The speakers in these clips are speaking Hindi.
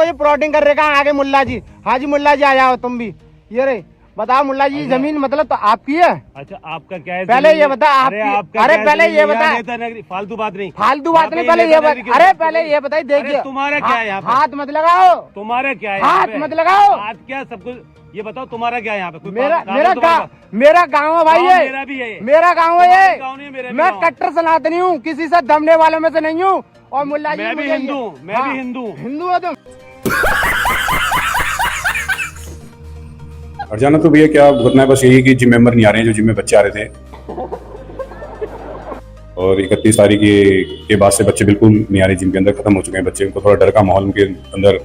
ये प्लॉटिंग कर रहे आगे मुल्ला जी। हाजी मुल्ला जी आ जाओ तुम भी। ये रे बताओ मुल्ला जी, जमीन मतलब तो आपकी है? अच्छा आपका क्या है? पहले ये बता आपकी। अरे पहले ये बता, फालतू बात नहीं, फालतू बात नहीं, पहले ये बता। अरे पहले ये बताइए, देखिए तुम्हारा क्या है यहाँ पे? हाथ मत लगाओ, तुम्हारा क्या है? हाथ मत लगाओ। हाथ क्या सब कुछ ये बताओ, तुम्हारा क्या है यहाँ पे? मेरा गाँव है भाई, ये मेरा भी है, मेरा गाँव है ये। मैं कट्टर सनातनी हूँ, किसी से दमने वालों में से नहीं हूँ। और मुल्ला जी मैं भी हिंदू, मैं भी हिंदू। हिंदू हो तुम? हट जाना तो भैया क्या भुगतना है, बस यही कि जिम मेंबर नहीं आ रहे हैं, जो जिम में बच्चे आ रहे थे। और 31 तारीख के बाद से बच्चे बिल्कुल नहीं आ रहे जिम के अंदर, खत्म हो चुके हैं बच्चे। उनको थोड़ा डर का माहौल उनके अंदर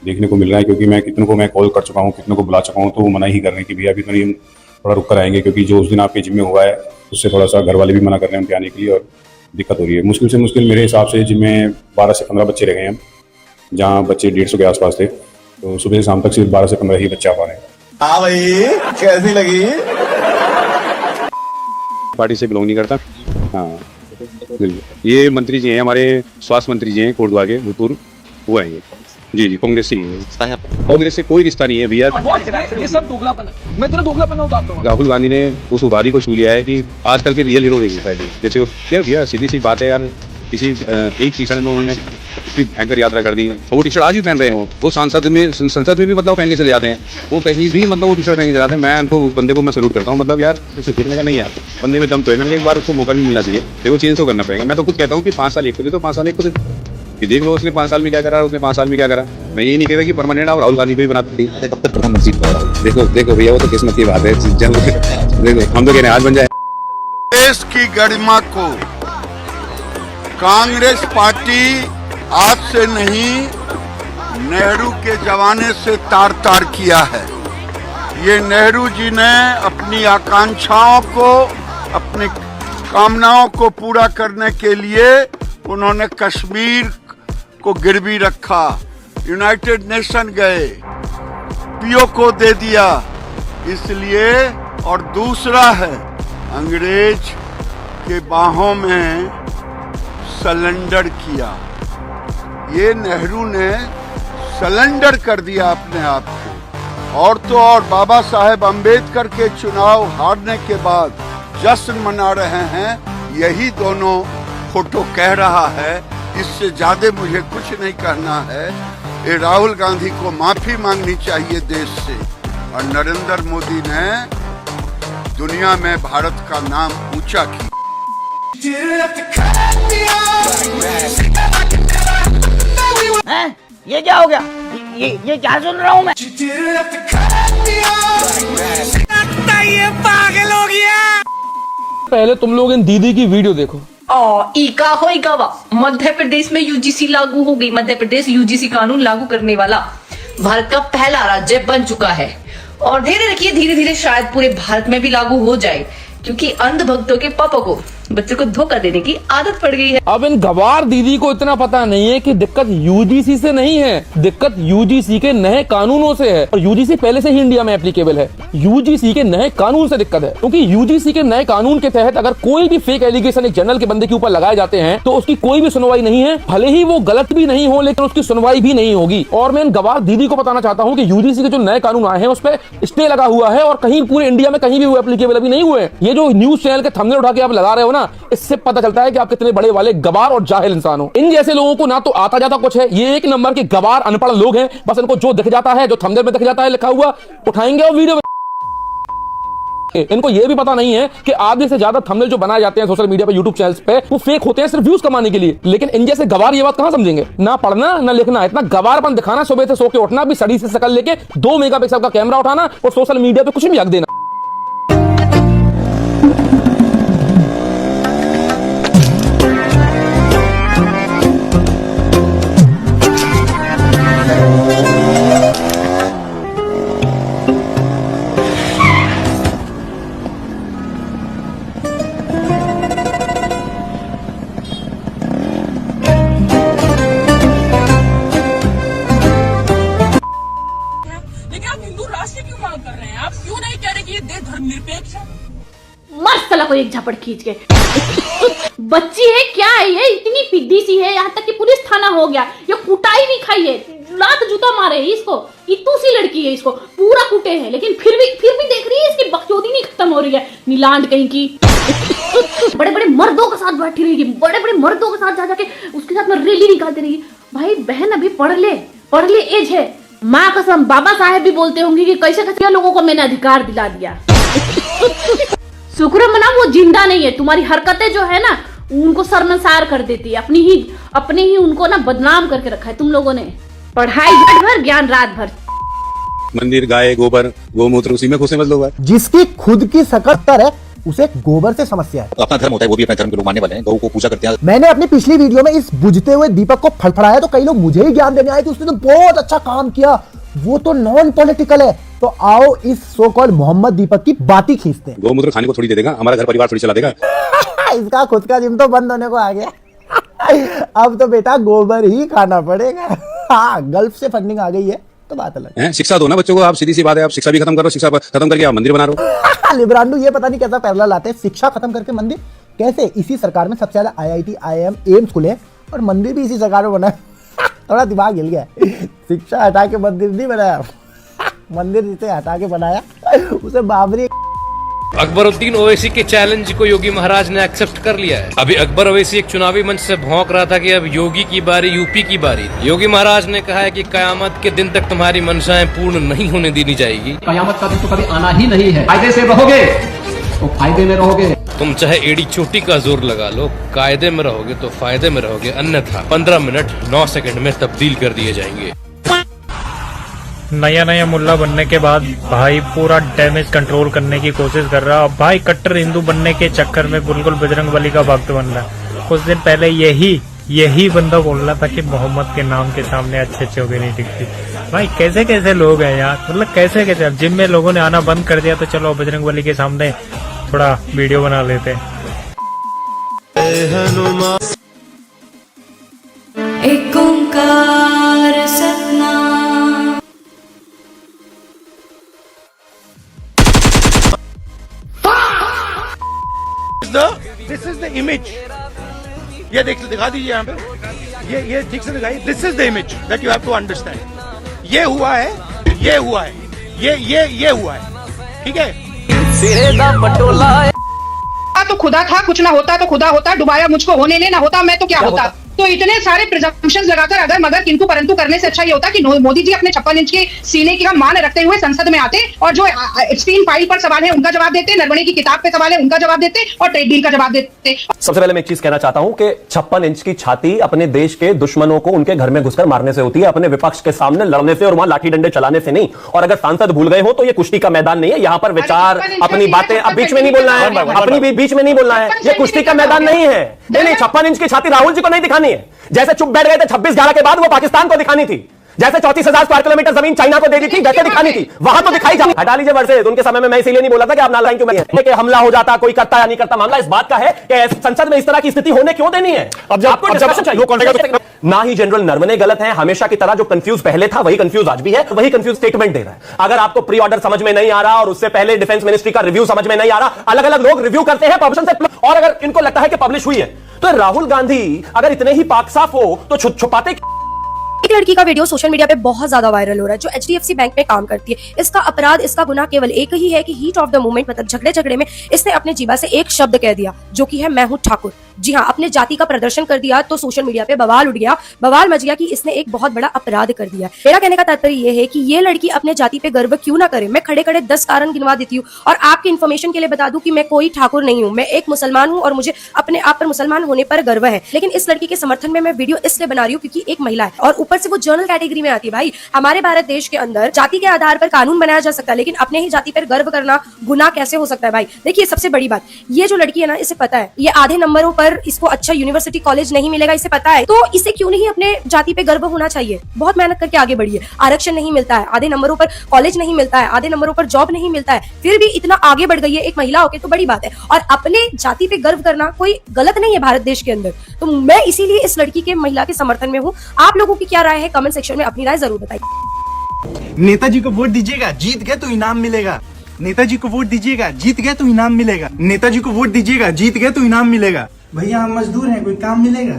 देखने को मिल रहा है, क्योंकि मैं कितनों को मैं कॉल कर चुका हूँ, कितनों को बुला चुका हूँ, तो वो मना ही कर रहे हैं कि भैया अभी तो नहीं, हम थोड़ा रुक कर आएंगे, क्योंकि जो उस दिन आपके जिम में हुआ है उससे थोड़ा सा घर वाले भी मना कर रहे हैं उनके आने के लिए, और दिक्कत हो रही है। मुश्किल से मुश्किल मेरे हिसाब से जिम में 12 से 15 बच्चे रह गए हैं, जहाँ बच्चे 150 के आसपास थे। तो सुबह से शाम तक सिर्फ 12 से 15 ही बच्चे आ पा रहे हैं। हाँ भाई, कैसी लगी? पार्टी से बिलोंग नहीं करता। हाँ ये मंत्री जी हैं, हमारे स्वास्थ्य मंत्री जी हैं कोटद्वार के भूतपूर्व, वो हैं ये। जी जी कांग्रेस से कांग्रेस से कोई रिश्ता नहीं है भैया, ये सब दोगलापन है। मैं तेरा दोगलापन उतारता हूं। राहुल गांधी ने उस उपाधि को छू लिया है कि आजकल के रियल हीरो देखिए पहले जैसे क्या भैया, सीधी सी बात है यार, किसी एक टी शर्ट में उन्होंने भयंकर यात्रा कर दी, वो टी शर्ट आज भी पहन रहे हैं। वो संसद में भी मतलब पहन के चले जाते हैं, वो कहीं भी मतलब वो टी शर्ट पहन के चले जाते हैं। मैं उनको बंदे को मैं सैल्यूट करता हूँ, मतलब यार उसे गिरने का नहीं यार, बंदे में दम तो है ना, एक बार उसको मौका भी मिलना चाहिए। देखो चेंज तो करना पड़ेगा। मैं तो खुद कहता हूँ कि 5 साल एक को दे, तो 5 साल एक को दे, कि देख लो उसने 5 साल में क्या करा, उसने 5 साल में क्या करा। मैं ये नहीं कहता कि परमानेंट आप राहुल गांधी को ही बनाते थी। देखो भैया वो तो किस्मत की बात है, देखो हम तो कह रहे हैं आज बन जाए। देश की गरिमा को कांग्रेस पार्टी आज से नहीं, नेहरू के जमाने से तार तार किया है। ये नेहरू जी ने अपनी आकांक्षाओं को, अपनी कामनाओं को पूरा करने के लिए उन्होंने कश्मीर को गिरवी रखा, यूनाइटेड नेशन गए, पीओ को दे दिया, इसलिए। और दूसरा है अंग्रेज के बाहों में सरेंडर किया। ये नेहरू ने सरेंडर कर दिया अपने आप को। और तो और बाबा साहेब अम्बेडकर के चुनाव हारने के बाद जश्न मना रहे हैं, यही दोनों फोटो कह रहा है। इससे ज्यादा मुझे कुछ नहीं कहना है। ये राहुल गांधी को माफी मांगनी चाहिए देश से, और नरेंद्र मोदी ने दुनिया में भारत का नाम ऊंचा किया। ये क्या हो गया? ये क्या सुन रहा हूँ मैं? ये पागल हो गया। पहले तुम लोग इन दीदी की वीडियो देखो। ईका हो ईकावा, मध्य प्रदेश में यूजीसी लागू हो गई। मध्य प्रदेश यूजीसी कानून लागू करने वाला भारत का पहला राज्य बन चुका है, और धीरे रखिए धीरे धीरे शायद पूरे भारत में भी लागू हो जाए, क्योंकि अंधभक्तों के पापा को बच्चों को धोखा देने की आदत पड़ गई है। अब इन गवार दीदी को इतना पता नहीं है कि दिक्कत यूजीसी से नहीं है, दिक्कत यूजीसी के नए कानूनों से है। और यूजीसी पहले से ही इंडिया में एप्लीकेबल है, यूजीसी के नए कानून से दिक्कत है। क्योंकि यूजीसी के नए कानून के तहत अगर कोई भी फेक एलिगेशन एक जनरल के बंदे के ऊपर लगाए जाते हैं तो उसकी कोई भी सुनवाई नहीं है, भले ही वो गलत भी नहीं हो, लेकिन उसकी सुनवाई भी नहीं होगी। और मैं इन गवार दीदी को बताना चाहता हूँ कि यूजीसी के जो नए कानून आए हैं उस पर स्टे लगा हुआ है, और कहीं पूरे इंडिया में कहीं भी वो एप्लीकेबल अभी नहीं हुए। ये जो न्यूज चैनल के थंबनेल उठा के आप लगा रहे हो ना, इससे पता चलता है कि आप कितने बड़े वाले गवार और जाहिल इंसान हो। इन जैसे लोगों को ना तो आता जाता कुछ है, ये एक नंबर के गवार अनपढ़ लोग हैं। बस इनको जो दिख जाता है, जो थंबनेल में दिख जाता है लिखा हुआ, उठाएंगे और वीडियो। इनको ये भी पता नहीं है कि आधे से ज्यादा थंबनेल जो बनाए जाते हैं सोशल मीडिया पे, यूट्यूब चैनल्स पे, वो फेक होते हैं सिर्फ व्यूज कमाने के लिए। लेकिन इन जैसे गवार ये बात कहां समझेंगे? ना पढ़ना ना लिखना, इतना गवारपन दिखाना, सुबह से सो के उठना, भी सड़ी से शकल लेके 2 मेगापिक्सल का कैमरा उठाना और सोशल मीडिया पे कुछ भी हक देना। मस्त साला को एक झपड़ खींच के। बच्ची है क्या है ये, इतनी पिद्दी सी है, यहाँ तक कि पुलिस थाना हो गया, ये कुटाई भी खाई है। लात जूता मारे है इसको। इतू सी लड़की है, इसको पूरा कुटे है, लेकिन फिर भी देख रही है इसकी बकचोदी नहीं खत्म हो रही है। नीलांड कहीं की बड़े बड़े मर्दों के साथ बैठी रहेगी, बड़े बड़े मर्दों के साथ जा जाके उसके साथ में रैली निकालती रहेगी। भाई बहन अभी पढ़ ले एज है। माँ कसम बाबा साहेब भी बोलते होंगे कि कैसे कैसे लोगों को मैंने अधिकार दिला दिया। शुक्र मना वो जिंदा नहीं है। तुम्हारी हरकतें जो है ना उनको शर्मसार कर देती है। अपने ही उनको ना बदनाम करके रखा है तुम लोगों ने। पढ़ाई दिन भर, ज्ञान रात भर। मंदिर, गाय, गोबर, गोमूत्र, उसी में खुशी मत लोग। जिसकी खुद की सकत्तर है उसे गोबर से समस्या है। अपना धर्म होता है, वो भी अपने धर्म के लोग मानने वाले हैं, गौ को पूजा करते हैं। मैंने अपनी पिछली वीडियो में इस बुझते हुए दीपक को फड़फड़ाया तो कई लोग मुझे ही ज्ञान देने आए कि उसने तो बहुत अच्छा काम किया, वो तो नॉन पॉलिटिकल है। तो आओ इस सो कॉल्ड मोहम्मद दीपक की बात ही खींचते हैं। गोमूत्र खाने को थोड़ी दे देगा, हमारा घर परिवार थोड़ी चला देगा। इसका खुद का जिम तो बंद होने को आ गया। अब तो बेटा गोबर ही खाना पड़ेगा। हाँ, गल्फ से फंडिंग आ गई है तो बात अलग है। शिक्षा दो ना बच्चों को, आप सीधी सी बात है, आप शिक्षा भी खत्म करो, शिक्षा खत्म करके आप मंदिर बना रहे हो। लिब्रांडू ये पता नहीं कैसा पैरला लाते हैं, शिक्षा खत्म करके मंदिर कैसे? इसी सरकार में सबसे ज्यादा IIT, IIM, एम्स खुले और मंदिर भी इसी सरकार में बना। थोड़ा दिमाग हिल गया। शिक्षा हटा के मंदिर नहीं बनाया, मंदिर जिसे हटा के बनाया उसे बाबरी। अकबरुद्दीन ओवैसी के चैलेंज को योगी महाराज ने एक्सेप्ट कर लिया है। अभी अकबर ओवैसी एक चुनावी मंच से भौंक रहा था कि अब योगी की बारी, यूपी की बारी। योगी महाराज ने कहा है कि कयामत के दिन तक तुम्हारी मंशाएं पूर्ण नहीं होने दी जाएगी। कयामत का दिन तो कभी आना ही नहीं है। फायदे से रहोगे तो फायदे में रहोगे। तुम चाहे एड़ी चोटी का जोर लगा लो, कायदे में रहोगे तो फायदे में रहोगे, अन्यथा 15 मिनट 9 सेकंड में तब्दील कर दिए जाएंगे। नया मुल्ला बनने के बाद भाई पूरा डैमेज कंट्रोल करने की कोशिश कर रहा। अब भाई कट्टर हिंदू बनने के चक्कर में बिल्कुल बजरंगबली का भक्त बन रहा। कुछ दिन पहले यही बंदा बोल रहा था कि मोहम्मद के नाम के सामने अच्छे होगे नहीं दिखती। भाई कैसे कैसे लोग हैं यार, मतलब कैसे कैसे। अब जिम में लोगों ने आना बंद कर दिया तो चलो बजरंगबली के सामने थोड़ा वीडियो बना लेते हैं। एक Onkar Satnam. This is the image. ये दिखा दीजिए यहाँ पे, ये ठीक से दिखाइए। This is the image that you have to understand. ये हुआ है, ये हुआ है, ये हुआ है, ठीक है। तो खुदा था, कुछ ना होता तो खुदा होता, डुबाया मुझको होने ने, ना होता मैं तो क्या होता। तो इतने सारे प्रिजम्पशंस लगाकर अगर मगर किंतु परंतु करने से अच्छा ये होता कि मोदी जी अपने 56 इंच के सीने की मान रखते हुए संसद में आते और जो एप्स्टीन फाइल पर सवाल है उनका जवाब देते, नरवणे की किताब पे सवाल है उनका जवाब देते और ट्रेड डील का जवाब देते। सबसे पहले मैं एक चीज कहना चाहता हूं कि 56 इंच की छाती अपने देश के दुश्मनों को उनके घर में घुसकर मारने से होती है, अपने विपक्ष के सामने लड़ने से और वहां लाठी डंडे चलाने से नहीं। और अगर सांसद भूल गए हो तो ये कुश्ती का मैदान नहीं है, यहाँ पर विचार अपनी बातें अब बीच में नहीं बोलना है, अपनी बीच में नहीं बोलना है। ये कुश्ती का मैदान नहीं है। नहीं, 56 इंच की छाती राहुल जी को नहीं दिखानी है। जैसे चुप बैठ गए थे 26/11 के बाद, वो पाकिस्तान को दिखानी थी। जैसे 34,000 स्क्वायर किलोमीटर जमीन चाइना को दे दी थी, वैसे दिखानी थी, वहां तो दिखाई जाती। हटा लीजिए वर्षे, उनके समय में मैं इसीलिए नहीं बोला था कि आप नालायक क्यों बने कि हमला हो जाता, कोई करता या नहीं करता। मामला इस बात का है कि संसद में इस तरह की स्थिति होने क्यों देनी है। अब आपको डिस्कशन चाहिए। ना ही जनरल नरवणे गलत है, हमेशा की तरह जो कंफ्यूज पहले था वही कंफ्यूज आज भी है, वही कंफ्यूज स्टेटमेंट दे रहा है। अगर आपको प्री ऑर्डर समझ में नहीं आ रहा और उससे पहले डिफेंस मिनिस्ट्री का रिव्यू समझ में नहीं आ रहा, अलग अलग लोग रिव्यू करते हैं परमिशन से, और अगर इनको लगता है कि पब्लिश हुई है तो राहुल गांधी अगर इतने ही पाक साफ हो तो छुपाते। एक लड़की का वीडियो सोशल मीडिया पे बहुत ज्यादा वायरल हो रहा है जो HDFC बैंक में काम करती है। इसका अपराध, इसका गुनाह केवल एक ही है कि हीट ऑफ द मोमेंट, मतलब झगड़े में इसने अपने जीवा से एक शब्द कह दिया जो कि है मैं हूं ठाकुर। जी हाँ, अपने जाति का प्रदर्शन कर दिया तो सोशल मीडिया पे बवाल उठ गया, बवाल मच गया कि इसने एक बहुत बड़ा अपराध कर दिया। मेरा कहने का तात्पर्य यह है कि ये लड़की अपने जाति पे गर्व क्यों ना करे। मैं खड़े 10 कारण गिनवा देती हूँ और आपकी इन्फॉर्मेशन के लिए बता दूं कि मैं कोई ठाकुर नहीं हूँ, मैं एक मुसलमान हूँ और मुझे अपने आप पर मुसलमान होने पर गर्व है। लेकिन इस लड़की के समर्थन में मैं वीडियो इसलिए बना रही हूँ क्योंकि एक महिला है और ऊपर से वो जर्नल कैटेगरी में आती है। भाई, हमारे भारत देश के अंदर जाति के आधार पर कानून बनाया जा सकता है, लेकिन अपने ही जाति पर गर्व करना गुनाह कैसे हो सकता है। भाई देखिए, सबसे बड़ी बात, ये जो लड़की है ना, इसे पता है ये आधे नंबरों पर इसको अच्छा यूनिवर्सिटी कॉलेज नहीं मिलेगा, इसे पता है, तो इसे क्यों नहीं अपने जाति पे गर्व होना चाहिए। बहुत मेहनत करके आगे बढ़ी है, आरक्षण नहीं मिलता है, आधे नंबरों पर कॉलेज नहीं मिलता है, आधे नंबरों पर जॉब नहीं मिलता है, फिर भी इतना आगे बढ़ गई है एक महिला होके, तो बड़ी बात है। और अपने जाति पे गर्व करना कोई गलत नहीं है भारत देश के अंदर। तो मैं इसीलिए इस लड़की के, महिला के समर्थन में हूँ। आप लोगों की क्या राय है कमेंट सेक्शन में अपनी राय जरूर बताइए। नेताजी को वोट दीजिएगा, जीत गए तो इनाम मिलेगा। नेताजी को वोट दीजिएगा, जीत गए तो इनाम मिलेगा। नेताजी को वोट दीजिएगा, जीत गए तो इनाम मिलेगा। भैया हम मजदूर हैं, कोई काम मिलेगा?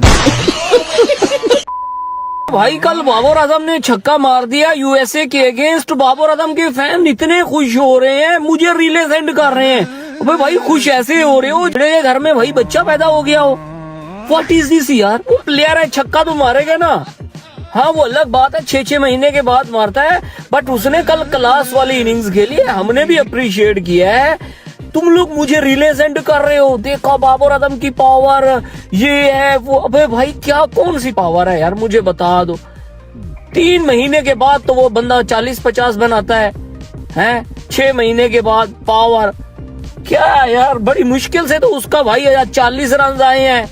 भाई कल बाबर आजम ने छक्का मार दिया यूएसए के अगेंस्ट। बाबर आजम के फैन इतने खुश हो रहे हैं, मुझे रीले सेंड कर रहे हैं। अबे भाई खुश ऐसे हो रहे हो मेरे घर में भाई बच्चा पैदा हो गया हो। व्हाट इज दिस यार? वो प्लेयर है, छक्का तो मारेगा ना। हाँ वो अलग बात है, 6-6 महीने के बाद मारता है, बट उसने कल क्लास वाली इनिंग्स खेली है, हमने भी अप्रिशिएट किया है। तुम लोग मुझे रिले सेंड कर रहे हो, देखो बाबर आजम की पावर ये है वो। अबे भाई क्या कौन सी पावर है यार, मुझे बता दो। 3 महीने के बाद तो वो बंदा 40-50 बनाता है 6 महीने के बाद पावर क्या यार? बड़ी मुश्किल से तो उसका भाई 40 रन आए हैं।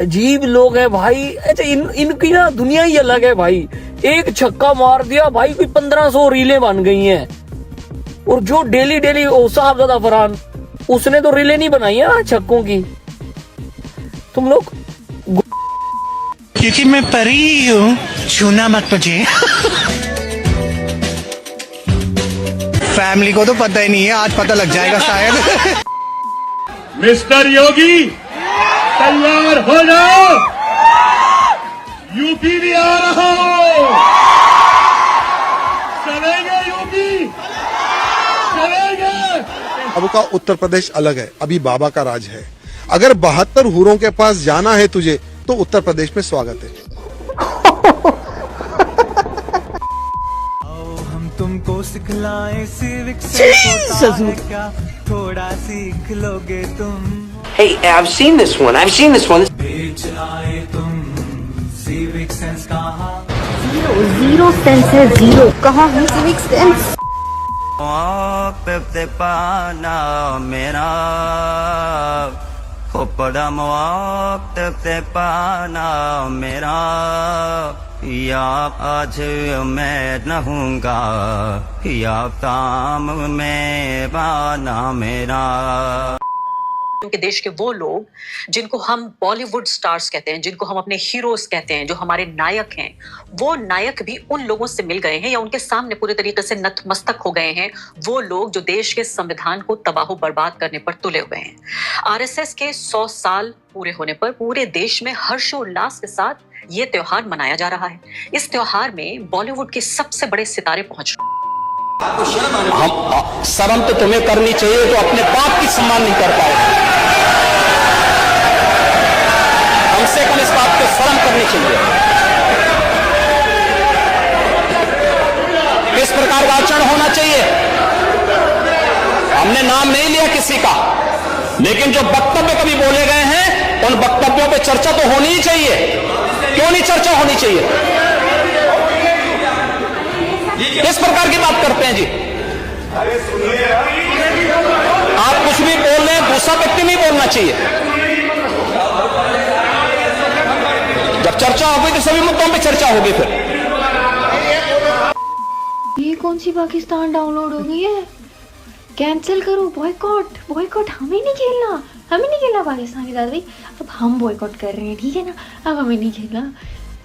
अजीब लोग है भाई। अच्छा इनकी ना दुनिया ही अलग है भाई। एक छक्का मार दिया भाई, कोई 1500 रीलें बन गई हैं। और जो डेली साहबजादा फरहान, उसने तो रीलें नहीं बनाई है छक्कों की। तुम लोग क्योंकि मैं परी हूँ, छूना मत मुझे। फैमिली को तो पता ही नहीं है, आज पता लग जाएगा शायद। मिस्टर योगी तैयार हो जाओ, यूपी भी आ रहा हो। चलेंगे यूपी, चलेंगे। अब का उत्तर प्रदेश अलग है, अभी बाबा का राज है। अगर 72 हूरों के पास जाना है तुझे तो उत्तर प्रदेश में स्वागत है। हम तुमको सिखलाएं सिविक से, क्या थोड़ा सीख लोगे तुम। Hey, I've seen this one. I've seen this one. बेच आए तुम सिविक सेंस कहाँ? जीरो सेंस है, जीरो। कहाँ है सिविक सेंस? पे पाना मेरा खोपड़ा पे पाना मेरा, या आज मैं रहूंगा या काम में पाना मेरा। के देश के वो लोग जिनको हम बॉलीवुड स्टार्स कहते हैं, जिनको हम अपने हीरोज कहते हैं, जो हमारे नायक हैं, वो नायक भी उन लोगों से मिल गए हैं या उनके सामने पूरे तरीके से नतमस्तक हो गए हैं। वो लोग जो देश के संविधान को तबाह बर्बाद करने पर तुले हुए हैं। आरएसएस के 100 साल पूरे होने पर पूरे देश में हर्षोल्लास के साथ ये त्योहार मनाया जा रहा है। इस त्योहार में बॉलीवुड के सबसे बड़े सितारे पहुंच रहे हैं। शर्म तो तुम्हें करनी चाहिए, तो अपने बाप की सम्मान नहीं कर पाए। कम से कम इस बात को शर्म करनी चाहिए। किस प्रकार का आचरण होना चाहिए? हमने नाम नहीं लिया किसी का, लेकिन जो वक्तव्य कभी बोले गए हैं उन वक्तव्यों पे चर्चा तो होनी ही चाहिए। क्यों नहीं चर्चा होनी चाहिए? किस प्रकार की बात करते हैं जी? आप कुछ भी बोल रहे हैं, दूसरा व्यक्ति नहीं बोलना चाहिए। जब चर्चा होगी तो सभी मुद्दों पे चर्चा होगी। फिर ये कौन सी पाकिस्तान डाउनलोड हो गई है? कैंसिल करो, बॉयकॉट। बॉयकॉट हमें नहीं खेलना, हमें नहीं खेलना पाकिस्तान के साथ भाई। अब हम बॉयकॉट कर रहे हैं, ठीक है ना? अब हमें नहीं खेलना।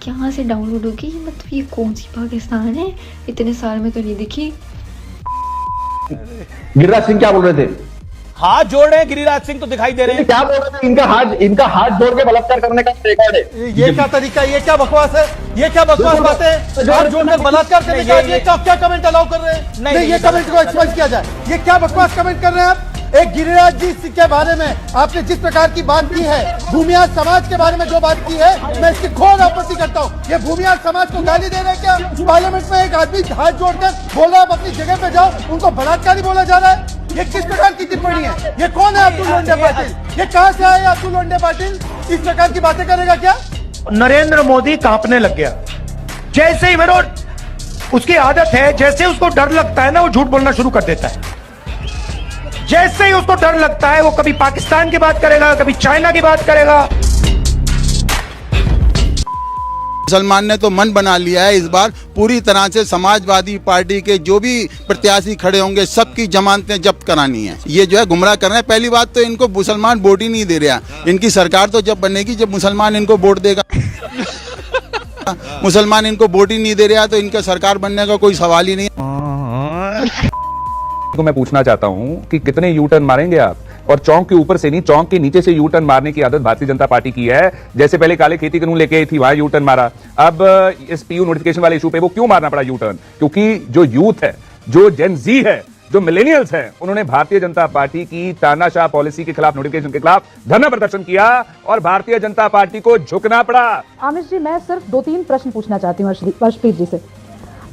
कहाँ से डाउनलोड होगी? मतलब ये कौन सी पाकिस्तान है? इतने साल में तो नहीं दिखी। गिरिराज सिंह क्या बोल रहे थे? हाथ जोड़ रहे हैं गिरिराज सिंह, तो दिखाई दे रहे हैं। क्या बोल रहे थे? इनका हाथ जोड़ के बलात्कार करने का रिकॉर्ड है। ये क्या तरीका, ये क्या बकवास है? ये क्या बकवास बातें हैं? हाथ जोड़कर बलात्कार करने का ये क्या कमेंट अलाउ कर रहे हैं? नहीं, ये कमेंट को एक्सपेंस किया जाए। ये क्या बकवास कमेंट कर रहे हैं आप? एक गिरिराज जी के बारे में आपने जिस प्रकार की बात की है, भूमियार समाज के बारे में जो बात की है, मैं इसकी घोर आपत्ति करता हूँ। ये भूमियार समाज को गाली दे रहे हैं क्या? पार्लियामेंट में एक आदमी हाथ जोड़कर बोल रहा है आप अपनी जगह पे जाओ, उनको बलात्कारी बोला जा रहा है। ये किस प्रकार की टिप्पणी है? ये कौन है अब्दुल लोंडे पाटिल? ये कहाँ से आए अब्दुल लोंडे पाटिल? इस प्रकार की बातें करेगा क्या? नरेंद्र मोदी कांपने लग गया जैसे ही मेरे, उसकी आदत है, जैसे उसको डर लगता है ना वो झूठ बोलना शुरू कर देता है। जैसे ही उसको डर लगता है वो कभी पाकिस्तान की बात करेगा, कभी चाइना की बात करेगा। मुसलमान ने तो मन बना लिया है इस बार पूरी तरह से समाजवादी पार्टी के जो भी प्रत्याशी खड़े होंगे सबकी जमानतें जब्त करानी है। ये जो है गुमराह कर रहे हैं। पहली बात तो इनको मुसलमान वोट ही नहीं दे रहा। इनकी सरकार तो जब बनेगी जब मुसलमान इनको वोट देगा। मुसलमान इनको वोट ही नहीं दे रहा तो इनका सरकार बनने का कोई सवाल ही नहीं। तो मैं पूछना चाहता हूँ कि कितने यू टर्न मारेंगे आप? और चौक के ऊपर से नहीं, चौक के नीचे से यू टर्न मारने की आदत भारतीय जनता पार्टी की है। जैसे पहले काले खेती कानून लेके आई थी, वहां यू टर्न मारा। अब इस पीयू नोटिफिकेशन वाले इशू पे वो क्यों मारना पड़ा यू टर्न? क्योंकि जो यूथ है, जो जेन जी है, जो मिलेनियल्स हैं, उन्होंने भारतीय जनता पार्टी की तानाशाह पॉलिसी के खिलाफ, नोटिफिकेशन के खिलाफ धरना प्रदर्शन किया और भारतीय जनता पार्टी को झुकना पड़ा। आमिर जी, मैं सिर्फ 2-3 प्रश्न पूछना चाहती हूँ अर्शप्रीत जी से।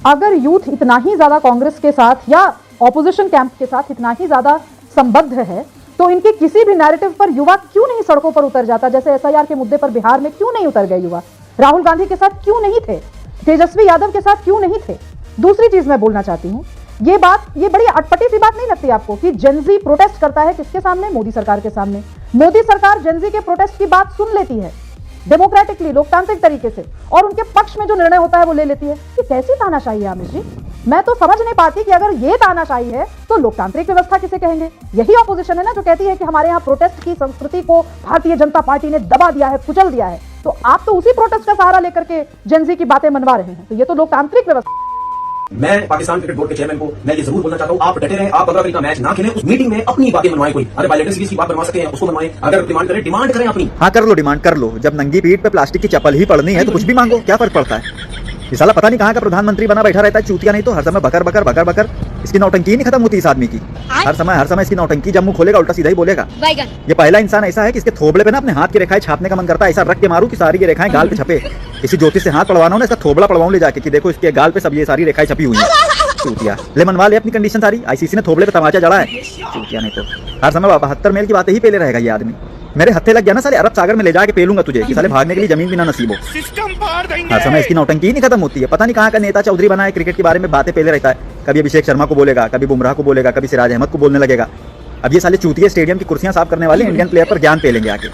अगर यूथ इतना ही ज्यादा कांग्रेस के साथ या ऑपोजिशन कैंप के साथ इतना ही ज्यादा संबद्ध है, तो इनके किसी भी नैरेटिव पर युवा क्यों नहीं सड़कों पर उतर जाता? जैसे एसआईआर के मुद्दे पर बिहार में क्यों नहीं उतर गए युवा? राहुल गांधी के साथ क्यों नहीं थे? तेजस्वी यादव के साथ क्यों नहीं थे? दूसरी चीज मैं बोलना चाहती हूँ, ये बड़ी अटपटी सी बात नहीं लगती आपको कि जेनजी प्रोटेस्ट करता है किसके सामने? मोदी सरकार के सामने। मोदी सरकार जेनजी के प्रोटेस्ट की बात सुन लेती है डेमोक्रेटिकली, लोकतांत्रिक तरीके से, और उनके पक्ष में जो निर्णय होता है वो ले लेती है। ये कैसी तानाशाही है आमिर जी? मैं तो समझ नहीं पाती कि अगर ये तानाशाही है तो लोकतांत्रिक व्यवस्था किसे कहेंगे? यही ऑपोजिशन है ना जो कहती है कि हमारे यहाँ प्रोटेस्ट की संस्कृति को भारतीय जनता पार्टी ने दबा दिया है, कुचल दिया है। तो आप तो उसी प्रोटेस्ट का सहारा लेकर के जेनजी की बातें मनवा रहे हैं। तो ये तो लोकतांत्रिक व्यवस्था। मैं पाकिस्तान क्रिकेट बोर्ड के चेयरमैन को मैं ये जरूर बोलना चाहता हूँ, आप डटे रहें, आप 15 का मैच ना खेलें, उस मीटिंग में अपनी बातें मनवाएं। कोई अरे बायलेटरल सीरीज की बात बनवा सकते हैं, उसको मनवाएं। अगर डिमांड करें, डिमांड करें अपनी। हाँ कर लो, डिमांड कर लो। जब नंगी पीठ पे प्लास्टिक की चप्पल ही पड़नी है तो कुछ भी मांगो, क्या फर्क पड़ता है? ये साला पता नहीं कहाँ का प्रधानमंत्री बना बैठा रहता है, चूतिया नहीं तो हर समय बकर बकर बकर बकर। इसकी नौटंकी नहीं खत्म होती इस आदमी की। हर समय इसकी नौटंकी, जब मुंह खोलेगा उल्टा सीधा ही बोलेगा। ये पहला इंसान ऐसा है कि इसके थोबड़े पे ना अपने हाथ की रेखाएं छापने का मन करता है। ऐसा रख के मारूं कि सारी ये रेखाएं गाल पे छपे। किसी ज्योतिष से हाथ पड़वाना हो ना, इसका थोबड़ा पड़वाऊं ले जाके कि देखो इसके गाल पे सब ये सारी रेखाएं छपी हुई हैं। चूतिया ले मनवा ले अपनी कंडीशन सारी। आईसीसी ने थोबड़े पे तमाचा जड़ा है। चूतिया नहीं तो हर समय 72 मेल की बातें ही पेले रहेगा ये आदमी। मेरे हत्थे लग गया ना साले, अरब सागर में ले जाके पेलूंगा तुझे कि साले भागने के लिए जमीन भी ना नसीब हो। हर समय इसकी नौटंकी ही नहीं खत्म होती है। पता नहीं कहाँ का नेता चौधरी बना है, क्रिकेट के बारे में बातें पेले रहता है। कभी अभिषेक शर्मा को बोलेगा, कभी बुमराह को बोलेगा, कभी सिराज अहमद को बोलने लगेगा। अब ये साले चूतिया स्टेडियम की कुर्सियां साफ करने वाले इंडियन प्लेयर पर ज्ञान पेलेंगे आके।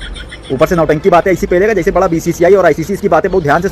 ऊपर से नौटंकी बातें ऐसी पेलेगा जैसे बड़ा बीसीसीआई और आईसीसी इसकी बातें बहुत ध्यान से